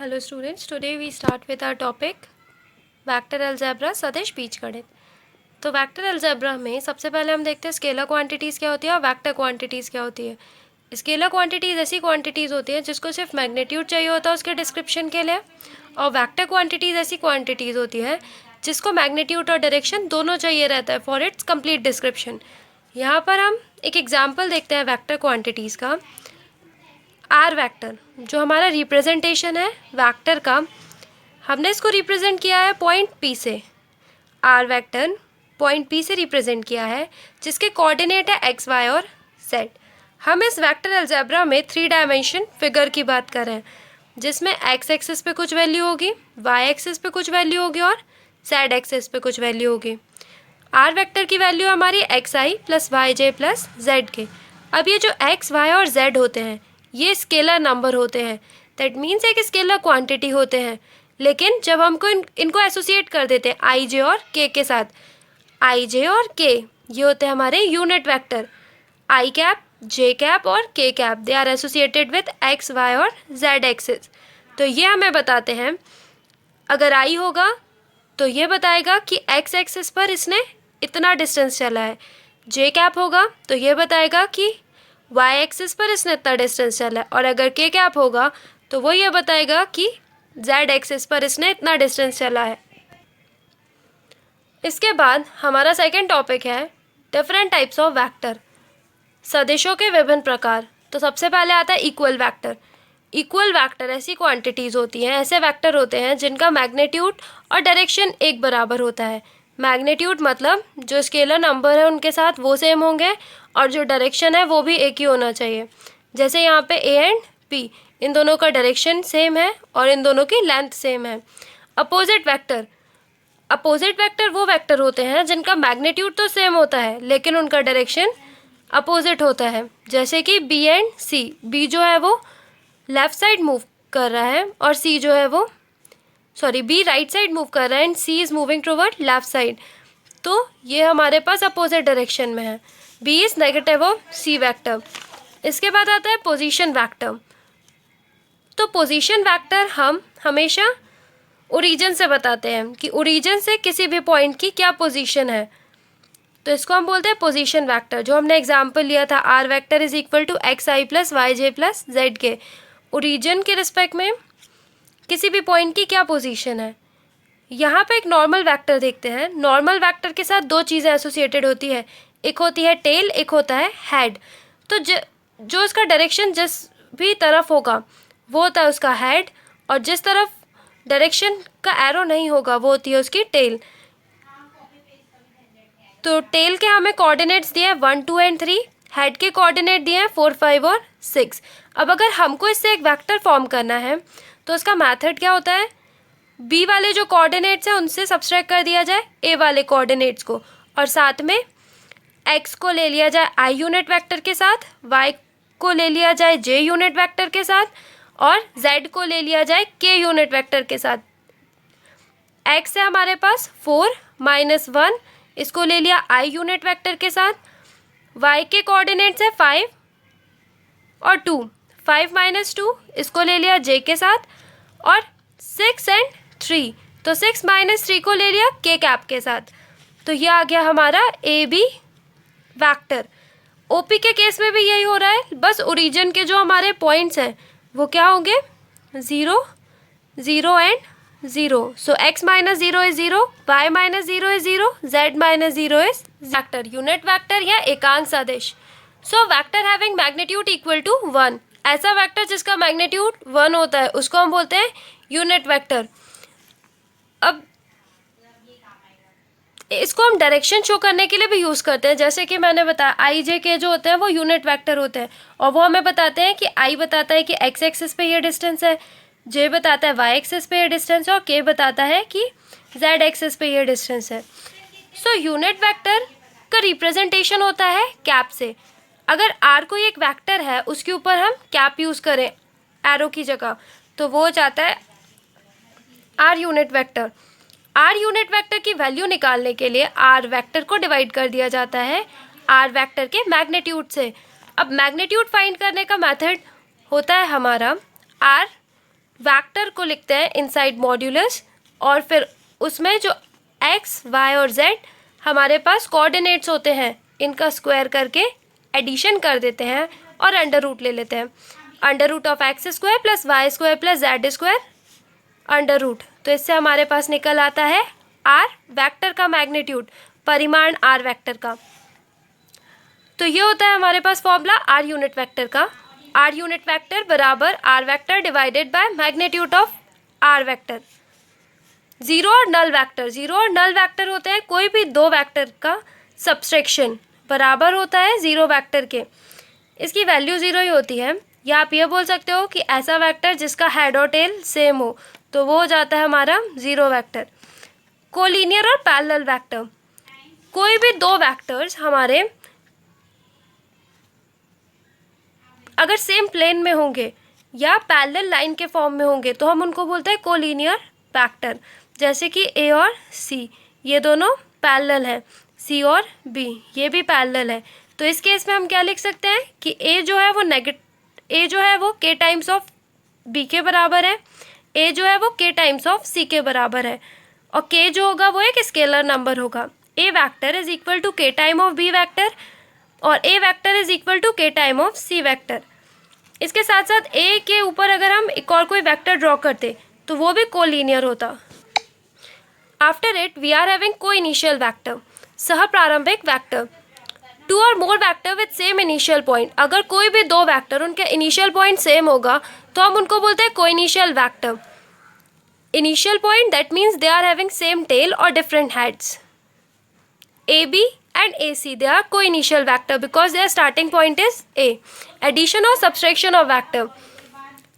Hello students, today we start with our topic vector algebra सदिश बीजगणित। तो vector algebra में सबसे पहले हम देखते हैं स्केलर क्वांटिटीज़ क्या होती है और वेक्टर क्वांटिटीज़ क्या होती है। स्केलर क्वांटिटीज़ ऐसी क्वांटिटीज़ होती हैं जिसको सिर्फ मैग्नीट्यूड चाहिए होता है उसके डिस्क्रिप्शन के लिए, और वेक्टर क्वांटिटीज़ ऐसी क्वांटिटीज़ होती है जिसको मैग्नीट्यूड और डायरेक्शन दोनों चाहिए रहता है फॉर इट्स कंप्लीट डिस्क्रिप्शन। यहाँ पर हम एक एग्जाम्पल देखते हैं वेक्टर क्वांटिटीज़ का। आर वेक्टर जो हमारा रिप्रेजेंटेशन है वेक्टर का, हमने इसको रिप्रेजेंट किया है पॉइंट पी से। आर वेक्टर पॉइंट पी से रिप्रेजेंट किया है जिसके कोऑर्डिनेट है एक्स वाई और जेड। हम इस वेक्टर अलजेब्रा में 3 डायमेंशन फिगर की बात कर रहे हैं जिसमें एक्स एक्सिस पे कुछ वैल्यू होगी, वाई एक्सिस पे कुछ वैल्यू होगी और जेड एक्सिस पे कुछ वैल्यू होगी। आर वेक्टर की वैल्यू हमारी x I plus Y J plus Z के। अब ये जो एक्स वाई और जेड होते हैं ये स्केलर नंबर होते हैं, दैट मीन्स एक स्केलर क्वांटिटी होते हैं। लेकिन जब हमको इनको एसोसिएट कर देते हैं आई जे और के के साथ, आई जे और के ये होते हैं हमारे unit vector. I cap, J cap और K cap they are associated with X Y और जेड एक्सिस। तो ये हमें बताते हैं अगर आई होगा तो ये बताएगा कि एक्स एक्सिस पर इसने इतना डिस्टेंस चला है। जे कैप होगा तो ये बताएगा कि वाई एक्सिस पर इसने इतना डिस्टेंस चला है, और अगर के कैप होगा तो वो ये बताएगा कि जेड एक्सिस पर इसने इतना डिस्टेंस चला है। इसके बाद हमारा सेकंड टॉपिक है डिफरेंट टाइप्स ऑफ वेक्टर, सदिशों के विभिन्न प्रकार। तो सबसे पहले आता है इक्वल वेक्टर। इक्वल वेक्टर ऐसी क्वांटिटीज़ होती हैं, ऐसे वेक्टर होते हैं जिनका मैग्नीट्यूड और डायरेक्शन एक बराबर होता है। मैग्नीट्यूड मतलब जो स्केलर नंबर है उनके साथ वो सेम होंगे और जो डायरेक्शन है वो भी एक ही होना चाहिए। जैसे यहाँ पे ए एंड पी, इन दोनों का डायरेक्शन सेम है और इन दोनों की लेंथ सेम है। अपोजिट वेक्टर, अपोजिट वेक्टर वो वेक्टर होते हैं जिनका मैग्नीट्यूड तो सेम होता है लेकिन उनका डायरेक्शन अपोजिट होता है। जैसे कि बी एंड सी, बी जो है वो लेफ़्ट साइड मूव कर रहा है और सी जो है वो बी राइट साइड मूव कर रहा है and C is moving toward left side. तो ये हमारे पास अपोजिट डायरेक्शन में है। B is negative of C vector. इसके बाद आता है पोजीशन वेक्टर। तो पोजीशन वेक्टर हम हमेशा ओरिजिन से बताते हैं कि ओरिजिन से किसी भी पॉइंट की क्या पोजीशन है, तो इसको हम बोलते हैं पोजीशन वेक्टर। जो हमने एग्जांपल लिया था R vector is equal to X I plus Y J plus Z K, origin के रिस्पेक्ट में किसी भी पॉइंट की क्या पोजीशन है। यहाँ पे एक नॉर्मल वेक्टर देखते हैं। नॉर्मल वेक्टर के साथ 2 चीज़ें एसोसिएटेड होती है, एक होती है टेल, एक होता है हेड। तो जो इसका डायरेक्शन जिस भी तरफ होगा वो होता है उसका हेड, और जिस तरफ डायरेक्शन का एरो नहीं होगा वो होती है उसकी टेल। तो टेल के हमें कोऑर्डिनेट्स दिए हैं 1, 2 एंड 3, हेड के कोऑर्डिनेट दिए हैं 4, 5 और 6। अब अगर हमको इससे एक वेक्टर फॉर्म करना है तो उसका मेथड क्या होता है, बी वाले जो कोऑर्डिनेट्स हैं उनसे सब्सट्रैक्ट कर दिया जाए ए वाले कोऑर्डिनेट्स को, और साथ में एक्स को ले लिया जाए आई यूनिट वेक्टर के साथ, वाई को ले लिया जाए जे यूनिट वेक्टर के साथ, और जेड को ले लिया जाए के यूनिट वेक्टर के साथ। एक्स है हमारे पास 4 - 1, इसको ले लिया आई यूनिट वेक्टर के साथ। वाई के कोऑर्डिनेट्स है 5 और 2, 5 - 2 इसको ले लिया जे के साथ, और 6 एंड 3, तो 6 - 3 को ले लिया के कैप के साथ। तो ये आ गया हमारा ए बी वेक्टर। ओपी के केस में भी यही हो रहा है, बस ओरिजिन के जो हमारे पॉइंट्स हैं वो क्या होंगे 0, 0 and 0। So x - 0 is 0, y - 0 is 0, z - 0 is vector, unit vector या एकांक सदिश। So vector having magnitude equal to 1, ऐसा वेक्टर जिसका मैग्नीट्यूड 1 होता है उसको हम बोलते हैं यूनिट वेक्टर। अब इसको हम डायरेक्शन शो करने के लिए भी यूज़ करते हैं। जैसे कि मैंने बताया आई जे के जो होते हैं वो यूनिट वेक्टर होते हैं, और वो हमें बताते हैं कि आई बताता है कि एक्स एक्सिस पे ये डिस्टेंस है, जे बताता है वाई एक्सिस पे ये डिस्टेंस है, और के बताता है कि जेड एक्सिस पे ये डिस्टेंस है। सो यूनिट वेक्टर का रिप्रेजेंटेशन होता है कैप से। अगर आर कोई एक वेक्टर है उसके ऊपर हम कैप यूज़ करें एरो की जगह तो वो हो जाता है R unit vector. R unit vector की वैल्यू निकालने के लिए आर वेक्टर को डिवाइड कर दिया जाता है आर वेक्टर के मैग्नीट्यूड से। अब मैग्नीट्यूड फाइंड करने का मेथड होता है हमारा आर वेक्टर को लिखते हैं इनसाइड मॉड्यूलस, और फिर उसमें जो एक्स वाई और जेड हमारे पास कोऑर्डिनेट्स होते हैं, इनका स्क्वायर करके एडिशन कर देते हैं और अंडर रूट ले लेते हैं। Under root of x square plus y square plus z square under root, तो इससे हमारे पास निकल आता है आर, वेक्टर का मैग्नीट्यूड, परिमाण आर वेक्टर का। तो ये होता है हमारे पास फॉर्मूला आर यूनिट वेक्टर का। आर यूनिट वेक्टर बराबर R vector divided by magnitude of R vector. Zero और नल वेक्टर, जीरो और नल वेक्टर होते हैं कोई भी दो वेक्टर का सब्सट्रैक्शन, बराबर होता है जीरो वेक्टर के। इसकी वैल्यू जीरो ही होती है। या आप ये बोल सकते हो कि ऐसा वेक्टर जिसका हेड और टेल सेम हो, तो वो हो जाता है हमारा जीरो वेक्टर। कोलिनियर और पैरेलल वेक्टर, कोई भी दो वेक्टर्स हमारे अगर सेम प्लेन में होंगे या पैरेलल लाइन के फॉर्म में होंगे तो हम उनको बोलते हैं कोलिनियर वेक्टर। जैसे कि ए और सी, ये दोनों पैरेलल हैं, सी और बी ये भी पैरेलल है। तो इस केस में हम क्या लिख सकते हैं कि ए जो है वो के टाइम्स ऑफ बी के बराबर है, ए जो है वो के टाइम्स ऑफ सी के बराबर है, और के जो होगा वो एक स्केलर नंबर होगा। ए वेक्टर इज इक्वल टू के टाइम ऑफ बी वेक्टर और ए वेक्टर इज इक्वल टू के टाइम ऑफ सी वेक्टर। इसके साथ साथ ए के ऊपर अगर हम एक और कोई वेक्टर ड्रॉ करते तो वो भी कोलिनियर होता। After it we are having को इनिशियल वेक्टर, सह प्रारंभिक vector. Two or more vector with same initial point, अगर कोई भी दो वेक्टर उनके इनिशियल पॉइंट सेम होगा तो हम उनको बोलते हैं को initial vector. Initial point that means they are having same tail और different heads. A B and AC, they are co-initial vector because their starting point is A. Addition और subtraction of vector,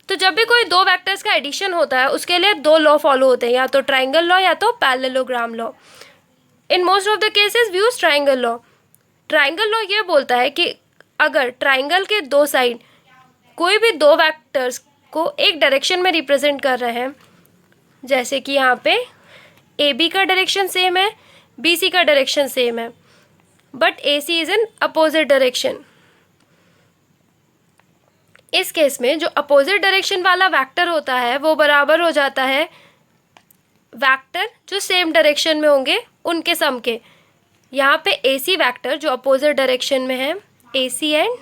तो जब भी कोई दो vectors का addition होता है उसके लिए दो लॉ फॉलो होते हैं, या तो ट्राइंगल लॉ या तो parallelogram law. In most of the cases we use triangle law. Triangle law ये बोलता है कि अगर ट्राइंगल के दो साइड कोई भी दो वेक्टर्स को एक डायरेक्शन में रिप्रेजेंट कर रहे हैं, जैसे कि यहाँ पे ए बी का डायरेक्शन सेम है, बी सी का डायरेक्शन सेम है, but A C is in opposite direction. इस केस में जो अपोजिट डायरेक्शन वाला वेक्टर होता है वो बराबर हो जाता है वेक्टर जो सेम डायरेक्शन में होंगे उनके सम के। यहाँ पे ए सी वेक्टर जो अपोजिट डायरेक्शन में है, A C and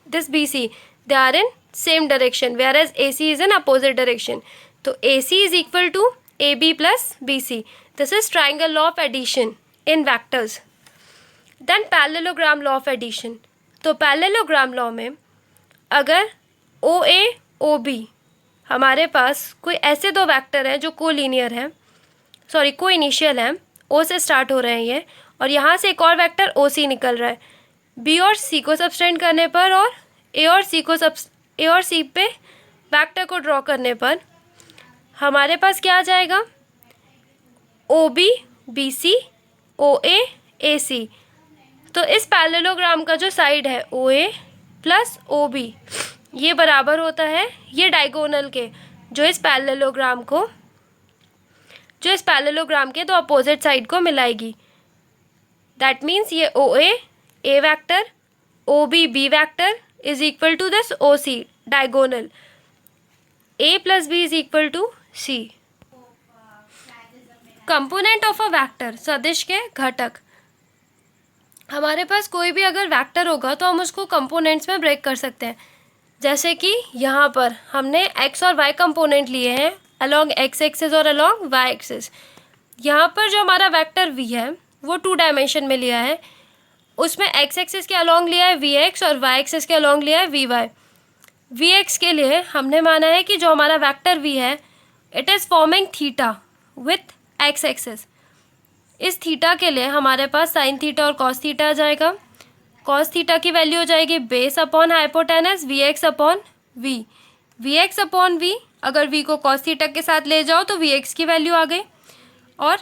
this B C, they are in same direction where as A C is in opposite direction. तो A C is equal to A B plus B C. This is triangle law of addition in vectors. Then parallelogram law of addition. तो parallelogram law में अगर ओ ए O B हमारे पास कोई ऐसे दो vector हैं जो कोलिनियर हैं, सॉरी को इनिशियल हैं, ओ से स्टार्ट हो रहे हैं ये, और यहाँ से एक और वेक्टर ओ सी निकल रहा है, बी और सी को सब्सटेंड करने पर और ए और सी पे वेक्टर को ड्रॉ करने पर हमारे पास क्या आ जाएगा, ओ बी बी सी ओ ए सी। तो इस पैरेललोग्राम का जो साइड है ओ ए प्लस ओ बी ये बराबर होता है ये डायगोनल के जो इस पैरेललोग्राम के दो अपोजिट साइड को मिलाएगी। दैट मीन्स ये O A vector, O B vector is equal to this O C diagonal, A plus B is equal to C. Component of a vector, सदिश के घटक। हमारे पास कोई भी अगर वेक्टर होगा तो हम उसको कंपोनेंट्स में ब्रेक कर सकते हैं। जैसे कि यहाँ पर हमने एक्स और वाई कंपोनेंट लिए हैं अलॉन्ग एक्स एक्सिस और अलॉन्ग वाई एक्सिस। यहाँ पर जो हमारा वेक्टर वी है वो 2 डायमेंशन में लिया है, उसमें एक्स एक्सिस के अलॉन्ग लिया है वी एक्स और वाई एक्सिस के अलॉन्ग लिया है वी वाई। वी एक्स के लिए हमने माना है कि जो हमारा वेक्टर वी है it is forming theta with x axis. इस थीटा के लिए हमारे पास साइन थीटा और कॉस थीटा आ जाएगा। कॉस थीटा की वैल्यू हो जाएगी base upon hypotenuse V x upon V x upon V. अगर वी को कॉस थीटा के साथ ले जाओ तो वी एक्स की वैल्यू आ गई, और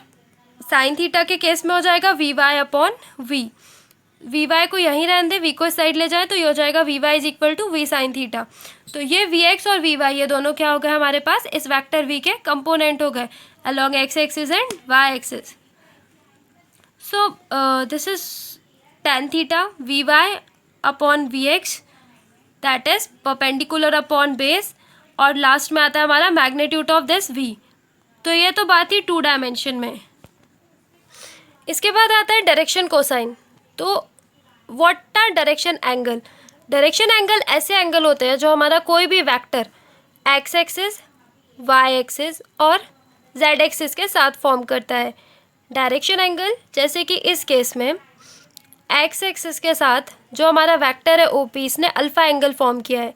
साइन थीटा के केस में हो जाएगा V y upon we Y को यहीं रहने दें, वी को इस साइड ले जाए तो ये हो जाएगा V y is equal to V sine theta. तो ये वी एक्स और वी वाई ये दोनों क्या हो गए हमारे पास इस वेक्टर वी के कंपोनेंट हो गए along x axis and y axis. So this is tan theta vy upon vx, that is perpendicular upon base, और लास्ट में आता है हमारा मैग्नीट्यूड ऑफ दिस v। तो ये तो बात ही 2 डायमेंशन में। इसके बाद आता है डायरेक्शन कोसाइन। तो what are direction angle? Direction angle ऐसे एंगल होते हैं जो हमारा कोई भी vector x axis, Y axis और जेड एक्सिस के साथ फॉर्म करता है। डायरेक्शन एंगल जैसे कि इस केस में एक्स एक्सिस के साथ जो हमारा वेक्टर है ओपी, इसने अल्फा एंगल फॉर्म किया है।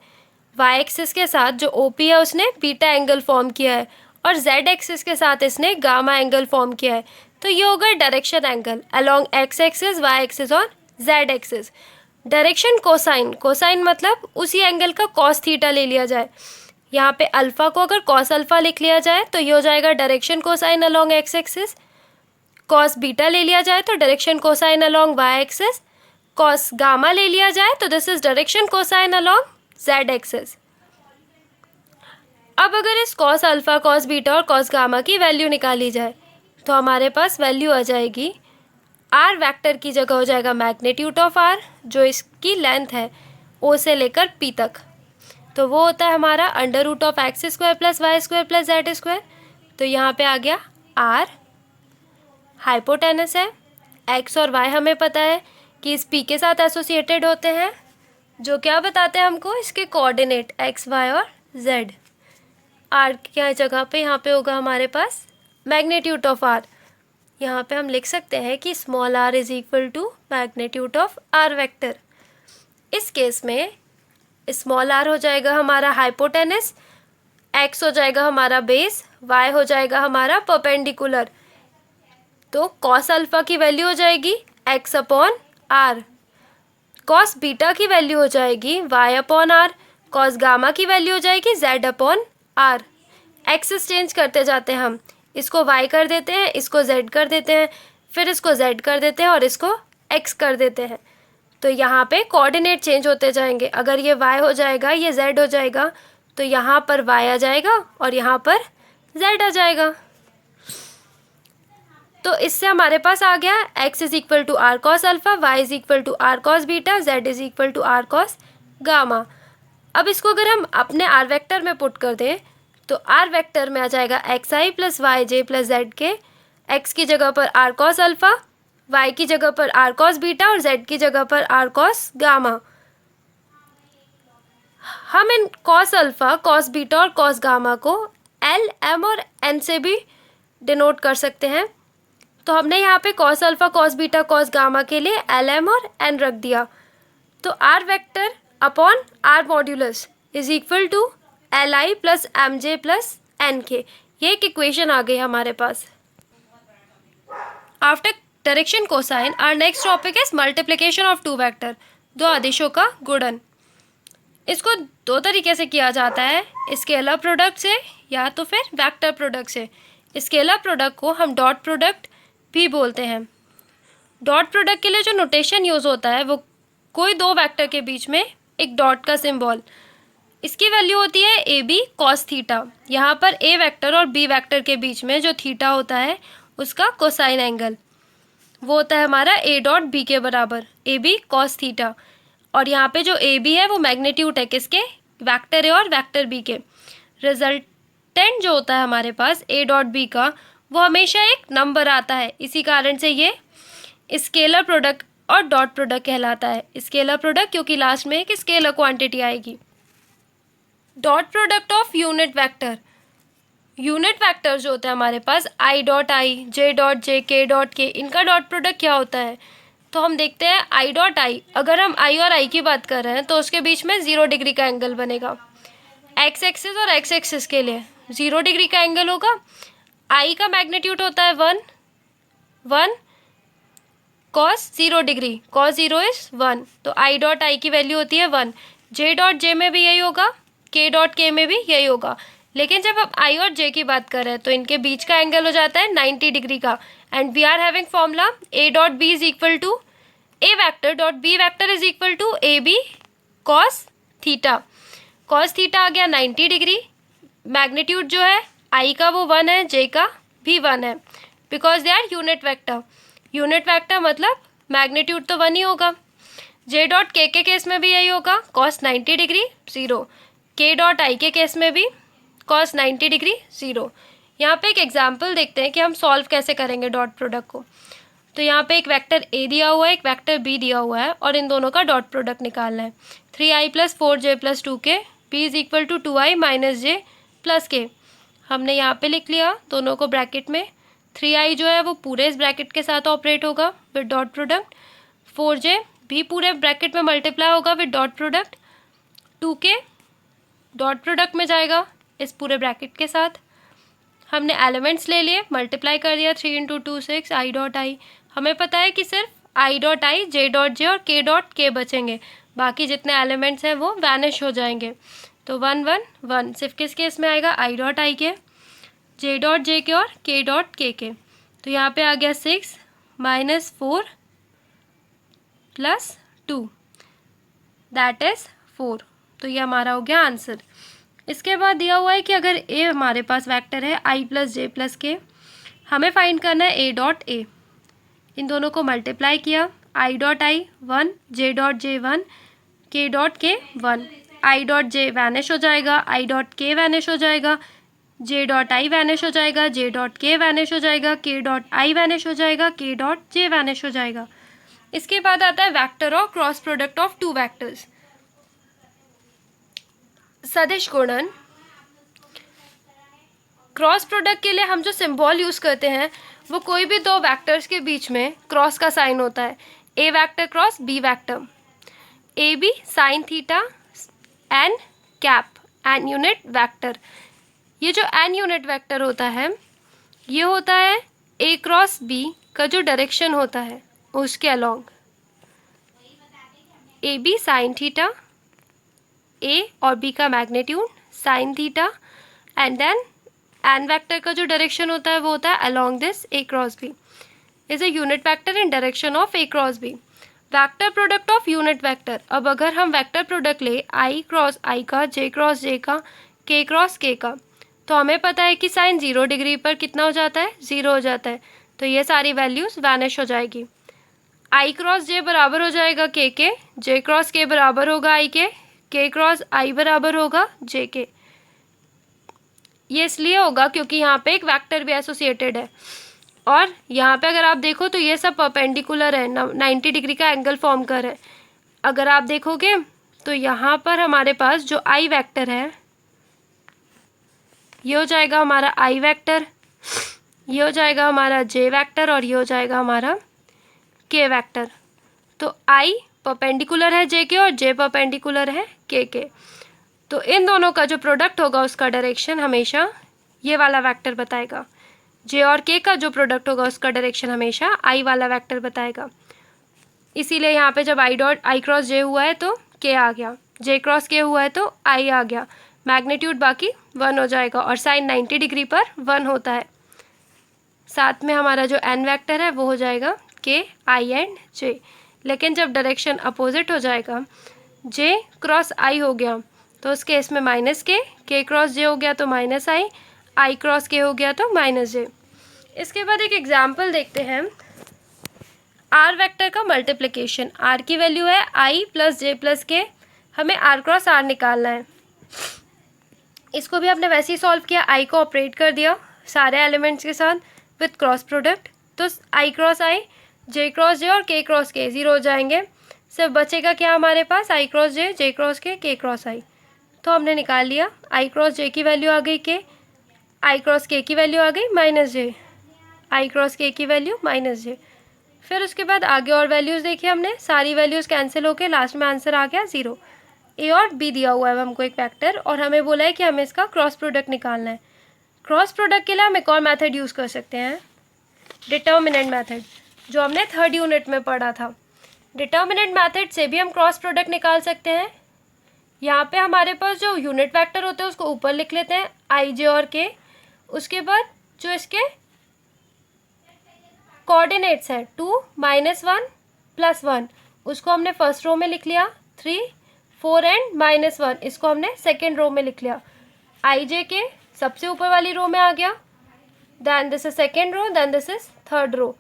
वाई एक्सिस के साथ जो ओपी है उसने बीटा एंगल फॉर्म किया है, और जेड एक्सिस के साथ इसने गामा एंगल फॉर्म किया है। तो ये होगा direction angle along x axis, Y axis और Z axis. Direction cosine, cosine मतलब उसी एंगल का कॉस थीटा ले लिया जाए। यहाँ पे अल्फा को अगर कॉस अल्फा लिख लिया जाए तो ये हो जाएगा direction cosine along x axis. Cos beta ले लिया जाए तो direction cosine along y axis. Cos gamma ले लिया जाए तो this is direction cosine along z axis. अब अगर इस कॉस अल्फा, कॉस बीटा और कॉस गामा की वैल्यू निकाली जाए तो हमारे पास वैल्यू आ जाएगी, आर वेक्टर की जगह हो जाएगा मैग्नीट्यूड ऑफ आर, जो इसकी लेंथ है ओ से लेकर पी तक। तो वो होता है हमारा under root of x square plus y square plus z square. तो यहाँ पे आ गया आर, हाइपोटेनस है, एक्स और वाई हमें पता है कि इस पी के साथ एसोसिएटेड होते हैं, जो क्या बताते हैं हमको, इसके कोऑर्डिनेट एक्स वाई और जेड। आर की जगह पे यहाँ पे होगा हमारे पास मैग्नीट्यूड ऑफ आर। यहाँ पे हम लिख सकते हैं कि small R is equal to magnitude of R vector. इस केस में स्मॉल आर हो जाएगा हमारा हाइपोटेनस, एक्स हो जाएगा हमारा बेस, वाई हो जाएगा हमारा परपेंडिकुलर। तो कॉस अल्फा की वैल्यू हो जाएगी x upon R, cos beta की वैल्यू हो जाएगी y upon R, cos gamma की वैल्यू हो जाएगी z upon R. Axis change करते जाते हैं हम, इसको वाई कर देते हैं, इसको जेड कर देते हैं, फिर इसको जेड कर देते हैं और इसको एक्स कर देते हैं। तो यहाँ पे कोऑर्डिनेट चेंज होते जाएंगे। अगर ये वाई हो जाएगा, ये जेड हो जाएगा, तो यहाँ पर वाई आ जाएगा और यहाँ पर जेड आ जाएगा। तो इससे हमारे पास आ गया x is equal to R cos alpha, y is equal to R cos beta, z is equal to R cos gamma. अब इसको अगर हम अपने आर वेक्टर में पुट कर दें तो आर वेक्टर में आ जाएगा x I plus Y J plus Z के। एक्स की जगह पर आर कॉस अल्फा, वाई की जगह पर आर कॉस बीटा और जेड की जगह पर आर कॉस गामा। हम इन कॉस अल्फा, कॉस बीटा और कॉस गामा को एल, एम और एन से भी डिनोट कर सकते हैं। तो हमने यहाँ पे cos alpha, cos beta, cos gamma के लिए एल, एम और एन रख दिया। तो R vector upon R modulus is equal to L I plus M J plus N K. ये एक इक्वेशन आ गई हमारे पास। After direction cosine our next topic is multiplication of two vector, दो आदेशों का गुणन। इसको दो तरीके से किया जाता है, स्केलर प्रोडक्ट से या तो फिर वेक्टर प्रोडक्ट से। स्केलर प्रोडक्ट को हम डॉट प्रोडक्ट भी बोलते हैं। डॉट प्रोडक्ट के लिए जो नोटेशन यूज़ होता है वो कोई दो वेक्टर के बीच में एक डॉट का सिंबल, इसकी वैल्यू होती है ए बी कॉस थीटा। यहाँ पर ए वेक्टर और बी वेक्टर के बीच में जो थीटा होता है उसका कोसाइन एंगल वो होता है हमारा ए डॉट बी के बराबर, ए बी कॉस थीटा। और यहाँ पे जो ए बी है वो मैग्नीट्यूड है किसके, वेक्टर ए और वेक्टर बी के। रिजल्टेंट जो होता है हमारे पास ए डॉट बी का वो हमेशा एक नंबर आता है, इसी कारण से ये स्केलर प्रोडक्ट और डॉट प्रोडक्ट कहलाता है। स्केलर प्रोडक्ट क्योंकि लास्ट में एक स्केलर क्वांटिटी आएगी। Dot product of unit vector, unit vector जो होता है हमारे पास I dot I, J dot J, के डॉट के, इनका डॉट प्रोडक्ट क्या होता है। तो हम देखते हैं आई डॉट आई, अगर हम आई और आई की बात कर रहे हैं तो उसके बीच में 0 डिग्री का एंगल बनेगा। एक्स एक्सिस और एक्स एक्सिस के लिए 0 डिग्री का एंगल होगा। आई का मैग्नीट्यूड होता है 1 कॉस 0 डिग्री, कॉस 0 इज 1, तो आई डॉट आई की वैल्यू होती है 1। जे डॉट जे में भी यही होगा, के डॉट के में भी यही होगा। लेकिन जब हम आई और जे की बात कर रहे हैं तो इनके बीच का एंगल हो जाता है 90 डिग्री का। And we are having formula A dot B is equal to A vector dot B vector is equal to A B cos theta. Cos theta आ गया 90 डिग्री। मैग्नीट्यूड जो है आई का वो 1 है, जे का भी 1 है, because they are unit vector. Unit vector मतलब मैग्नीट्यूड तो 1 ही होगा। जे डॉट के केस में भी यही होगा, कॉस 90 डिग्री 0। के डॉट आई के केस में भी कॉस 90 डिग्री 0। यहाँ पे एक एग्जाम्पल देखते हैं कि हम सॉल्व कैसे करेंगे डॉट प्रोडक्ट को। तो यहाँ पे एक वेक्टर ए दिया हुआ है, एक वेक्टर बी दिया हुआ है और इन दोनों का डॉट प्रोडक्ट निकालना है। 3i + 4j + 2k p = 2i - j + k। हमने यहाँ पे लिख लिया दोनों को ब्रैकेट में। 3i जो है वो पूरे इस ब्रैकेट के साथ ऑपरेट होगा विद डॉट प्रोडक्ट, 4j भी पूरे ब्रैकेट में मल्टीप्लाई होगा with dot product, 2k dot product में जाएगा इस पूरे ब्रैकेट के साथ। हमने एलिमेंट्स ले लिए, मल्टीप्लाई कर दिया, 3 × 2 6 i डॉट आई। हमें पता है कि सिर्फ i dot I, j dot J और k डॉट के बचेंगे, बाकी जितने एलिमेंट्स हैं वो वैनिश हो जाएंगे। तो 1 1 1 सिर्फ किस केस में आएगा, i डॉट आई के, j डॉट जे के और k डॉट के। तो यहाँ पे आ गया 6 - 4 + 2 दैट इज़ 4। तो ये हमारा हो गया आंसर। इसके बाद दिया हुआ है कि अगर ए हमारे पास वेक्टर है i + j + k, हमें फाइंड करना है a डॉट ए। इन दोनों को मल्टीप्लाई किया, i dot I 1, j dot J 1, k dot के 1। i डॉट जे वैनिश हो जाएगा, i डॉट के वैनिश हो जाएगा, j डॉट आई वैनिश हो जाएगा, j डॉट के वैनिश हो जाएगा, k डॉट आई वैनिश हो जाएगा, k डॉट जे वैनिश हो जाएगा। इसके बाद आता है वेक्टर और cross product of two vectors. सदिश गुणन। क्रॉस प्रोडक्ट के लिए हम जो सिंबल यूज़ करते हैं वो कोई भी दो वेक्टर्स के बीच में क्रॉस का साइन होता है, A vector cross B vector. A B sine theta N cap N unit vector. ये जो एन यूनिट वेक्टर होता है ये होता है ए क्रॉस बी का जो डायरेक्शन होता है उसके along. A B sine theta, A और बी का magnitude sine theta, and then N vector का जो डायरेक्शन होता है वो होता है along this A cross B, is a unit vector in direction of A cross B. Vector product of unit vector. अब अगर हम वेक्टर प्रोडक्ट ले आई क्रॉस आई का, जे क्रॉस जे का, के क्रॉस के का, तो हमें पता है कि साइन 0 डिग्री पर कितना हो जाता है, 0 हो जाता है। तो ये सारी वैल्यूज वैनिश हो जाएगी। आई क्रॉस जे बराबर हो जाएगा के, जे क्रॉस के बराबर होगा आई के क्रॉस आई बराबर होगा जे के। ये इसलिए होगा क्योंकि यहाँ पे एक वेक्टर भी एसोसिएटेड है और यहाँ पे अगर आप देखो तो ये सब परपेंडिकुलर है, 90 डिग्री का एंगल फॉर्म कर है। अगर आप देखोगे तो यहाँ पर हमारे पास जो आई वेक्टर है ये हो जाएगा हमारा आई वेक्टर, ये हो जाएगा हमारा जे वेक्टर और ये हो जाएगा हमारा के वेक्टर। तो आई परपेंडिकुलर है जे के और जे परपेंडिकुलर है के। तो इन दोनों का जो प्रोडक्ट होगा उसका डायरेक्शन हमेशा ये वाला वेक्टर बताएगा। जे और के का जो प्रोडक्ट होगा उसका डायरेक्शन हमेशा आई वाला वेक्टर बताएगा। इसीलिए यहाँ पे जब आई क्रॉस जे हुआ है तो के आ गया, जे क्रॉस के हुआ है तो आई आ गया, मैग्नीट्यूड बाकी 1 हो जाएगा और साइन 90 डिग्री पर 1 होता है। साथ में हमारा जो एन वेक्टर है वो हो जाएगा के आई एंड जे। लेकिन जब डायरेक्शन अपोजिट हो जाएगा, जे क्रॉस आई हो गया तो उस केस में माइनस के क्रॉस जे हो गया तो माइनस आई क्रॉस के हो गया तो माइनस जे। इसके बाद एक एग्जाम्पल देखते हैं। आर वेक्टर का मल्टीप्लिकेशन। आर की वैल्यू है आई + जे + के, हमें आर क्रॉस आर निकालना है। इसको भी आपने वैसे ही सॉल्व किया, आई को ऑपरेट कर दिया सारे एलिमेंट्स के साथ विथ क्रॉस प्रोडक्ट। तो आई क्रॉस आई, जे क्रॉस जे और के क्रॉस के 0 हो जाएंगे। सिर्फ बचेगा क्या हमारे पास, आई क्रॉस जे क्रॉस के क्रॉस आई। तो हमने निकाल लिया, आई क्रॉस जे की वैल्यू आ गई के, आई क्रॉस के की वैल्यू आ गई -j, आई क्रॉस के की वैल्यू -j। फिर उसके बाद आगे और वैल्यूज़ देखिए हमने, सारी वैल्यूज़ कैंसिल होकर लास्ट में आंसर आ गया 0। ए और बी दिया हुआ है हमको एक वेक्टर और हमें बोला है कि हमें इसका क्रॉस प्रोडक्ट निकालना है। क्रॉस प्रोडक्ट के लिए हम एक और मेथड यूज़ कर सकते हैं, डिटर्मिनेंट मेथड, जो हमने 3rd यूनिट में पढ़ा था। डिटर्मिनेंट मेथड से भी हम क्रॉस प्रोडक्ट निकाल सकते हैं। यहाँ पे हमारे पास जो यूनिट वेक्टर होते हैं उसको ऊपर लिख लेते हैं आई जे और के। उसके बाद जो इसके कोऑर्डिनेट्स हैं 2 -1 +1 उसको हमने फर्स्ट रो में लिख लिया, 3 4 एंड -1 इसको हमने सेकेंड रो में लिख लिया। आई जे के सबसे ऊपर वाली रो में आ गया, then this is second row, then this is third row.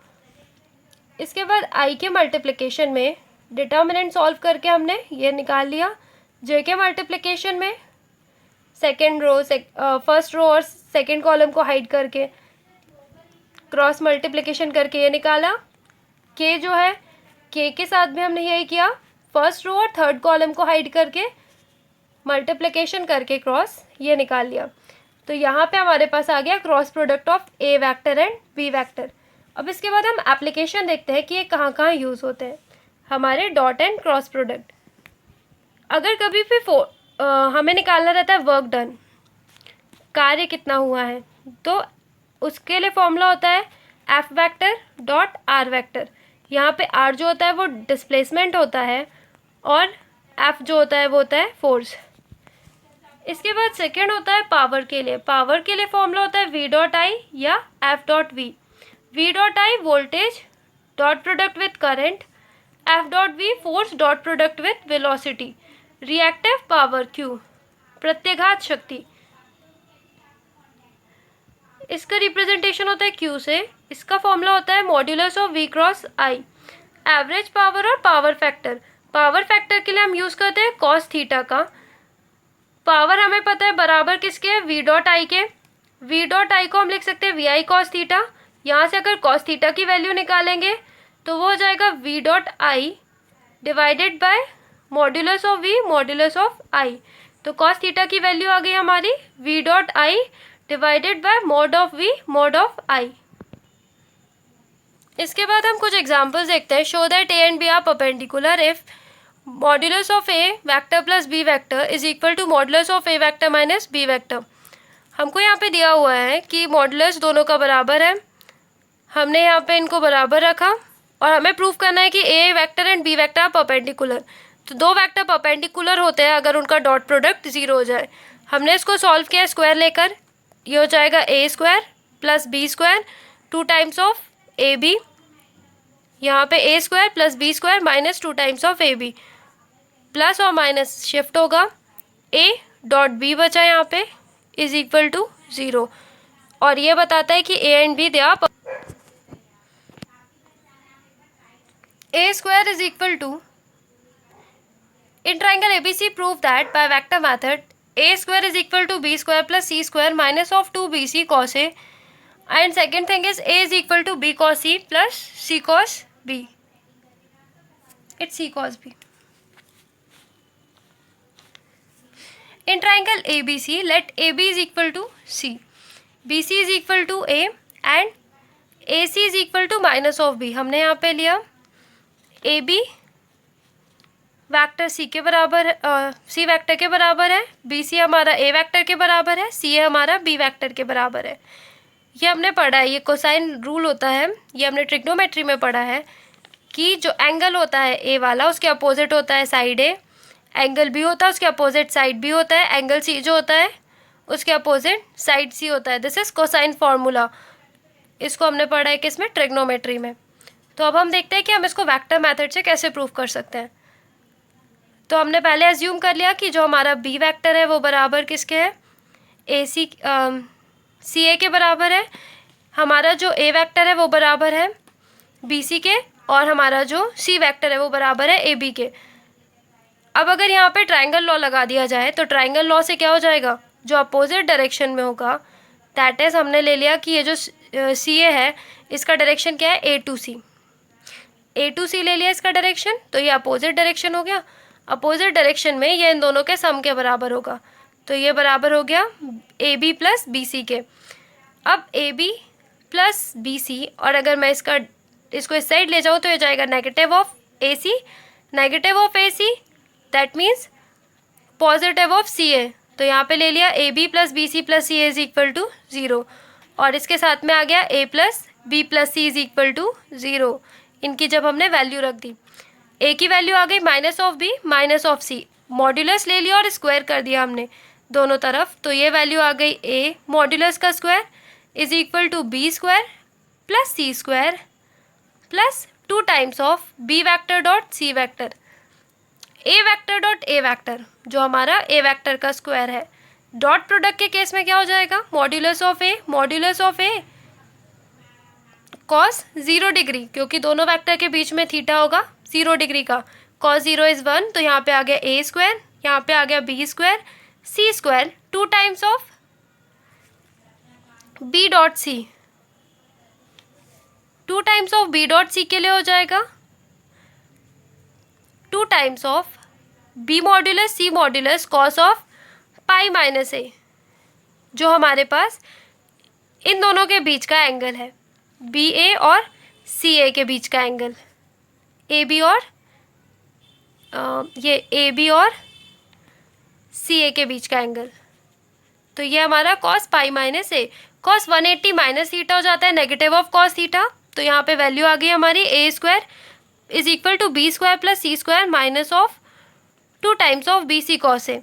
इसके बाद आई के मल्टीप्लिकेशन में डिटर्मिनेंट सॉल्व करके हमने ये निकाल लिया। जे के मल्टीप्लिकेशन में सेकेंड रो फर्स्ट रो और सेकेंड कॉलम को हाइड करके क्रॉस मल्टीप्लिकेशन करके ये निकाला। के जो है के के साथ भी हमने यही किया, फर्स्ट रो और थर्ड कॉलम को हाइड करके मल्टीप्लिकेशन करके क्रॉस ये निकाल लिया। तो यहाँ पे हमारे पास आ गया cross product of A vector and B vector. अब इसके बाद हम एप्लीकेशन देखते हैं कि ये कहाँ कहाँ यूज़ होते हैं। हमारे डॉट एंड क्रॉस प्रोडक्ट, अगर कभी भी हमें निकालना रहता है वर्क डन, कार्य कितना हुआ है, तो उसके लिए फॉर्मूला होता है F vector dot are vector. यहाँ पे आर जो होता है वो डिस्प्लेसमेंट होता है और एफ जो होता है वो होता है फोर्स। इसके बाद सेकेंड होता है पावर के लिए। पावर के लिए फॉर्मूला होता है वी डॉट आई या F dot V. V dot I voltage dot product with current, F dot V force dot product with velocity. Reactive power Q प्रत्याघात शक्ति, इसका रिप्रेजेंटेशन होता है क्यू से। इसका फॉर्मूला होता है modulus of V cross I. Average power और पावर फैक्टर, पावर फैक्टर के लिए हम यूज़ करते हैं कॉस थीटा का। पावर हमें पता है बराबर किसके, वी डॉट आई के। वी डॉट आई को हम लिख सकते हैं वी आई कॉस थीटा। यहाँ से अगर कॉस थीटा की वैल्यू निकालेंगे तो वो हो जाएगा V dot I divided by modulus of V modulus of I. तो कॉस थीटा की वैल्यू आ गई हमारी V dot I divided by mod of V mod of I. इसके बाद हम कुछ एग्जांपल्स देखते हैं। Show that A and B are perpendicular if modulus of A vector plus B vector is equal to modulus of A vector minus B vector. हमको यहाँ पे दिया हुआ है कि मॉड्यूलस दोनों का बराबर है, हमने यहाँ पे इनको बराबर रखा और हमें प्रूव करना है कि A vector and B vector perpendicular. तो दो वेक्टर परपेंडिकुलर होते हैं अगर उनका डॉट प्रोडक्ट ज़ीरो हो जाए। हमने इसको सॉल्व किया स्क्वायर लेकर, ये हो जाएगा A square plus B square 2 times of A B. यहाँ पे A square plus B square minus 2 times of A B, plus और माइनस शिफ्ट होगा, ए डॉट बी बचा यहाँ पे इज इक्वल टू 0। और ये बताता है कि A and B they are A square is equal to, in triangle ABC prove that by vector method a square is equal to b square plus c square minus of 2bc cos a, and second thing is a is equal to b cos c plus c cos b. It's c cos b. In triangle ABC let AB is equal to c, BC is equal to a and AC is equal to minus of b। हमने यहाँ पे लिया AB vector C के बराबर C vector के बराबर है, B सी हमारा ए वेक्टर के बराबर है, सी ए हमारा बी वेक्टर के बराबर है। ये हमने पढ़ा है, ये कोसाइन रूल होता है, ये हमने ट्रिग्नोमेट्री में पढ़ा है कि जो एंगल होता है ए वाला उसके अपोजिट होता है साइड ए, एंगल बी होता है उसके अपोजिट साइड बी होता है, एंगल सी जो होता है उसके अपोजिट साइड सी होता है। This is cosine formula. इसको हमने पढ़ा है किसमें, ट्रिग्नोमेट्री में। तो अब हम देखते हैं कि हम इसको वेक्टर मेथड से कैसे प्रूव कर सकते हैं। तो हमने पहले एज्यूम कर लिया कि जो हमारा बी वेक्टर है वो बराबर किसके है, ए सी सी ए के बराबर है, हमारा जो ए वेक्टर है वो बराबर है बी सी के, और हमारा जो सी वेक्टर है वो बराबर है ए बी के। अब अगर यहाँ पे ट्रायंगल लॉ लगा दिया जाए तो ट्रायंगल लॉ से क्या हो जाएगा, जो अपोजिट डायरेक्शन में होगा, दैट इज़ हमने ले लिया कि ये जो सी ए है इसका डायरेक्शन क्या है, ए टू सी ले लिया इसका डायरेक्शन, तो ये अपोजिट डायरेक्शन हो गया। अपोजिट डायरेक्शन में ये इन दोनों के सम के बराबर होगा, तो ये बराबर हो गया A B plus B C के। अब A B plus B C, और अगर मैं इसको इस साइड ले जाऊँ तो ये जाएगा negative of A C, negative of A C that means positive of C A. तो यहाँ पे ले लिया A B plus B C plus C is equal to 0, और इसके साथ में आ गया A plus B plus C is equal to 0। इनकी जब हमने वैल्यू रख दी, ए की वैल्यू आ गई minus of B minus of C, modulus ले लिया और स्क्वायर कर दिया हमने दोनों तरफ, तो ये वैल्यू आ गई ए मॉड्यूलस का square is equal to B square plus C square plus 2 times of B vector dot C vector, A vector dot A vector जो हमारा ए वेक्टर का स्क्वायर है। डॉट प्रोडक्ट के केस में क्या हो जाएगा, modulus of A cos 0 degree, क्योंकि दोनों वेक्टर के बीच में थीटा होगा 0 डिग्री का, कॉस 0 इज़ 1, तो यहाँ पे आ गया ए स्क्वायर, यहाँ पे आ गया B square, C square 2 times of B dot C, 2 times of B dot C के लिए हो जाएगा 2 times of B modulus C modulus cos of pi minus A, जो हमारे पास इन दोनों के बीच का एंगल है, बी ए और सी ए के बीच का एंगल, ए बी और ये ए बी और सी ए के बीच का एंगल। तो ये हमारा कॉस पाई माइनस ए, कॉस 180 माइनस थीटा हो जाता है नेगेटिव ऑफ कॉस थीटा। तो यहाँ पे वैल्यू आ गई हमारी A square is equal to B square plus C square minus of 2 times of B C cos A.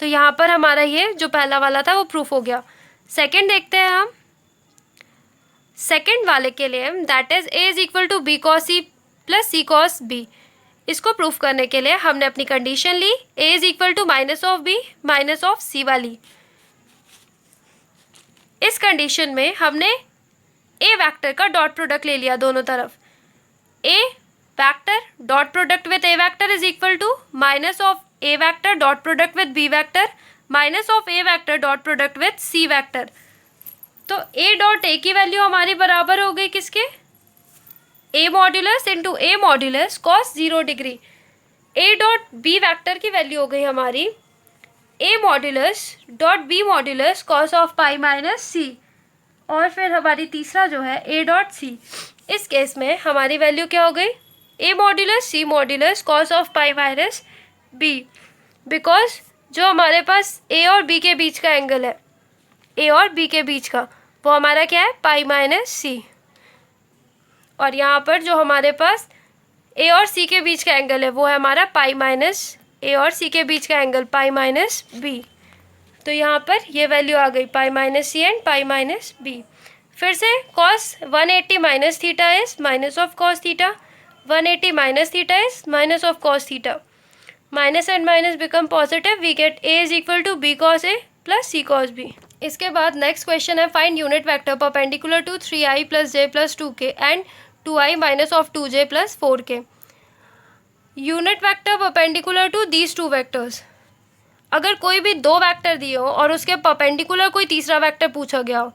तो यहाँ पर हमारा ये जो पहला वाला था वो प्रूफ हो गया। सेकंड देखते हैं हम, सेकंड वाले के लिए that is A is equal to B cos C plus C cos B. इसको प्रूफ करने के लिए हमने अपनी कंडीशन ली A is equal to minus of B minus of C वाली। इस कंडीशन में हमने ए वेक्टर का डॉट प्रोडक्ट ले लिया दोनों तरफ। A vector dot product with A vector is equal to minus of A vector dot product with B vector minus of A vector dot product with C vector. तो A dot A की value हमारी बराबर हो गई किसके, A modulus into A modulus cos 0 degree. A dot B vector की value हो गई हमारी A modulus dot B modulus cos of pi minus C. और फिर हमारी तीसरा जो है ए डॉट सी, इस केस में हमारी वैल्यू क्या हो गई, A modulus C modulus cos of pi minus B, because जो हमारे पास ए और बी के बीच का एंगल है, ए और बी के बीच का, वो हमारा क्या है, पाई माइनस सी। और यहाँ पर जो हमारे पास ए और सी के बीच का एंगल है वो है हमारा पाई माइनस ए और सी के बीच का एंगल पाई माइनस बी। तो यहाँ पर ये वैल्यू आ गई pi minus C and pi minus B. फिर से cos 180 minus theta is minus of cos theta, 180 minus theta is minus of cos theta, minus and minus become positive, we get A is equal to B cos A plus C cos B. इसके बाद next question है find unit vector perpendicular to 3i plus J plus 2k and 2i minus of 2j plus 4k। Unit vector perpendicular to these two vectors. अगर कोई भी दो vector दिए हो और उसके परपेंडिकुलर कोई तीसरा वेक्टर पूछा गया हो,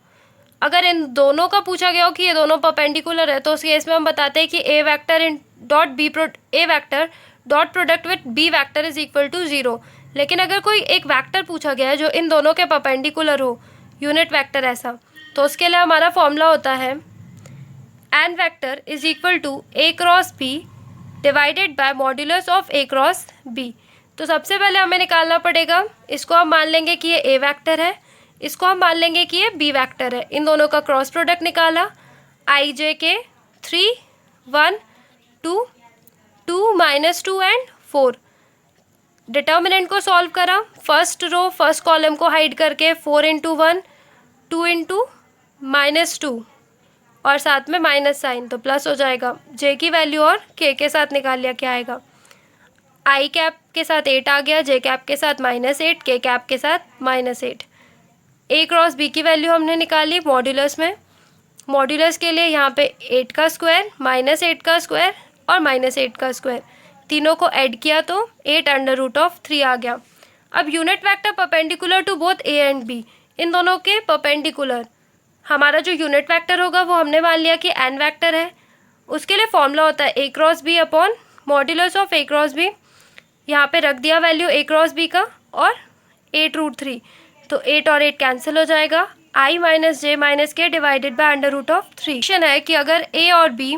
अगर इन दोनों का पूछा गया हो कि ये दोनों परपेंडिकुलर है, तो उस केस में हम बताते हैं कि A vector in dot B A vector dot product with B vector is equal to 0। लेकिन अगर कोई एक वेक्टर पूछा गया है जो इन दोनों के परपेंडिकुलर हो, यूनिट वेक्टर ऐसा, तो उसके लिए हमारा फॉर्मूला होता है N vector is equal to A cross B divided by modulus of A cross B. तो सबसे पहले हमें निकालना पड़ेगा, इसको हम मान लेंगे कि ये ए वेक्टर है, इसको हम मान लेंगे कि ये बी वेक्टर है। इन दोनों का क्रॉस प्रोडक्ट निकाला, आई जे के 3 1 2 2 माइनस 2 एंड 4। डिटर्मिनेंट को सॉल्व करा, फर्स्ट रो फर्स्ट कॉलम को हाइड करके 4 इंटू 1 2 इंटू माइनस 2 और साथ में माइनस साइन, तो प्लस हो जाएगा। जे की वैल्यू और के साथ निकाल लिया, क्या आएगा, आई कैप के साथ 8 आ गया, जे कैप के साथ -8, के कैप के साथ -8। ए क्रॉस बी की वैल्यू हमने निकाली मॉड्यूलस में, मॉड्यूलस के लिए यहाँ पे 8 का स्क्वायर -8 का स्क्वायर और -8 का स्क्वायर, तीनों को ऐड किया तो 8 अंडर रूट ऑफ 3 आ गया। अब unit vector perpendicular to both A and B, इन दोनों के परपेंडिकुलर हमारा जो यूनिट वेक्टर होगा वो हमने मान लिया कि एन वेक्टर है। उसके लिए फॉर्मूला होता है A cross B upon modulus of A cross B. यहाँ पे रख दिया वैल्यू ए क्रॉस बी का और 8 रूट 3, तो 8 और 8 कैंसिल हो जाएगा, I minus J minus K divided by under root of 3। Question है कि अगर ए और बी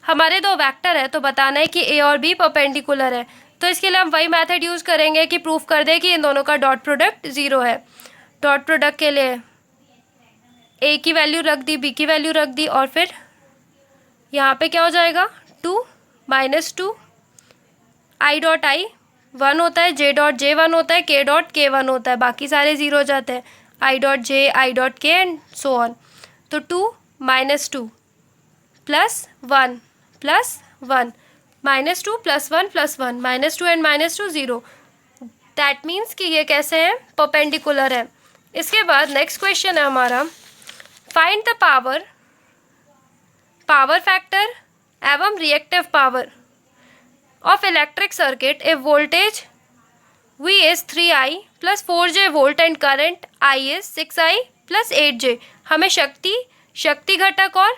हमारे दो वेक्टर है तो बताना है कि ए और बी परपेंडिकुलर है। तो इसके लिए हम वही मेथड यूज़ करेंगे कि प्रूफ कर दे कि इन दोनों का डॉट प्रोडक्ट 0 है। डॉट प्रोडक्ट के लिए ए की वैल्यू रख दी, बी की वैल्यू रख दी, और फिर यहाँ पे क्या हो जाएगा 2 -2, आई डॉट आई 1 होता है, जे डॉट जे 1 होता है, के डॉट के 1 होता है, बाकी सारे 0 हो जाते हैं, I dot J I dot के एंड सो ऑन। तो 2 -2 plus 1 plus 1 -2 plus 1 plus 1 -2 and -2 0। That means कि ये कैसे हैं, परपेंडिकुलर है। इसके बाद नेक्स्ट क्वेश्चन है हमारा फाइंड द पावर फैक्टर एवं reactive power of electric circuit if voltage V is 3I plus 4J volt and current I is 6I plus 8J। हमें शक्ति घटक और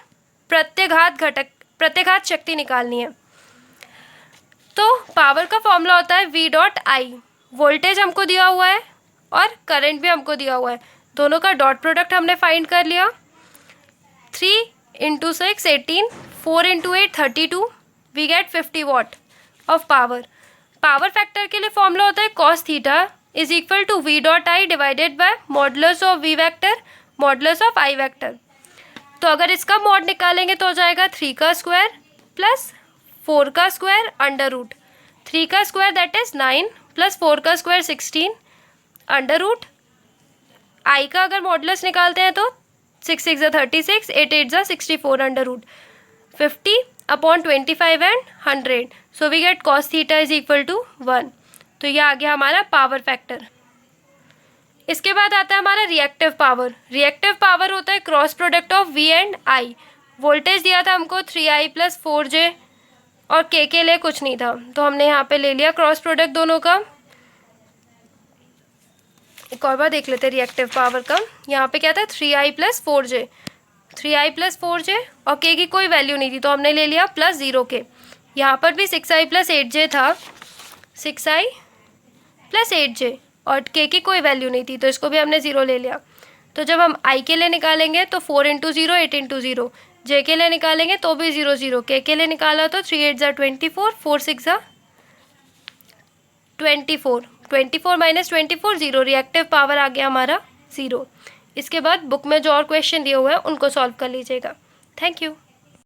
प्रत्याघात शक्ति निकालनी है। तो पावर का फॉर्मूला होता है V डॉट आई। वोल्टेज हमको दिया हुआ है और करंट भी हमको दिया हुआ है, दोनों का डॉट प्रोडक्ट हमने फाइंड कर लिया। 3 × 6 18, 4 × 8 32, we get 50 watt of power. Power factor के लिए फॉर्मूला होता है cos theta is equal to V dot I divided by modulus of V vector modulus of I vector. तो अगर इसका मॉड निकालेंगे तो हो जाएगा 3 का स्क्वायर प्लस 4 का स्क्वायर अंडर रूट 3 का स्क्वायर दैट इज 9 प्लस 4 का स्क्वायर 16 अंडर रूट। आई का अगर मॉडुलस निकालते हैं तो 6 6 36, 8 8 64 under root 50 upon 25 and 100। So we get cos theta is equal to 1। तो ये आ गया हमारा पावर फैक्टर। इसके बाद आता है हमारा रिएक्टिव पावर। रिएक्टिव पावर होता है cross product of V and I। Voltage दिया था हमको 3I प्लस 4J और के लिए कुछ नहीं था, तो हमने यहाँ पे ले लिया क्रॉस प्रोडक्ट दोनों का। एक और बार देख लेते हैं रिएक्टिव पावर का। यहाँ पे क्या था 3I plus 4J, 3I plus 4J और के की कोई वैल्यू नहीं थी तो हमने ले लिया प्लस 0 के। यहाँ पर भी 6I प्लस 8J था, 6I प्लस 8J और के की कोई वैल्यू नहीं थी तो इसको भी हमने 0 ले लिया। तो जब हम I के लिए निकालेंगे तो 4 × 0 8 × 0, J के लिए निकालेंगे तो भी 0 0, के लिए निकाला तो 3 8 24, 4 6 24, 24 माइनस 24 0। रिएक्टिव पावर आ गया हमारा 0। इसके बाद बुक में जो और क्वेश्चन दिए हुए हैं उनको सॉल्व कर लीजिएगा। Thank you.